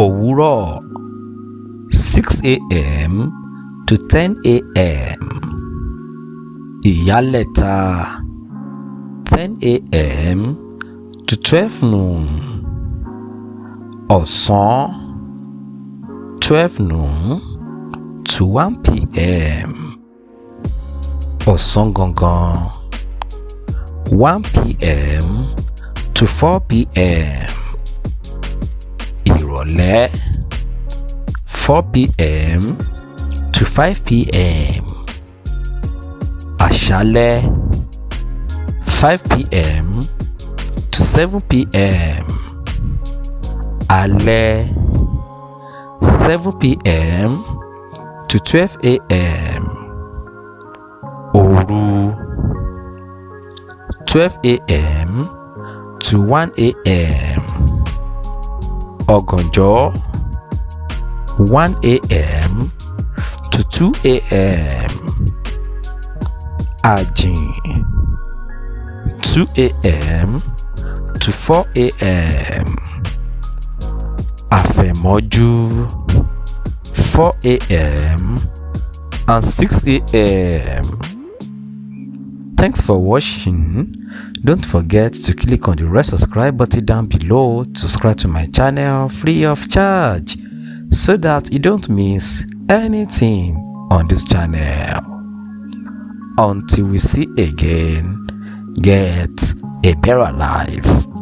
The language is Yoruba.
òwúrọ̀ 6 a.m. to 10 a.m. ìyálẹ̀ta 10 a.m. to 12 noon. ọ̀sán 12 noon to 1 p.m. ọ̀sán gangan 1 p.m. to 4 p.m. ìrọ̀lẹ́ 4 p.m. to 5 p.m. àṣálẹ́ 5 p.m. to 7 p.m. alẹ́ 7 p.m. to 12 a.m. òru 12 a.m. to 1 a.m. ọ̀gànjọ́ 1 a.m. to 2 a.m. àjìn 2 a.m. to 4 a.m. àfẹ̀mọ́jú 4 a.m. and 6 a.m. Thanks for watching. Don't forget to click on the red subscribe button down below to subscribe to my channel free of charge so that you don't miss anything on this channel. Until we see again, get a better life.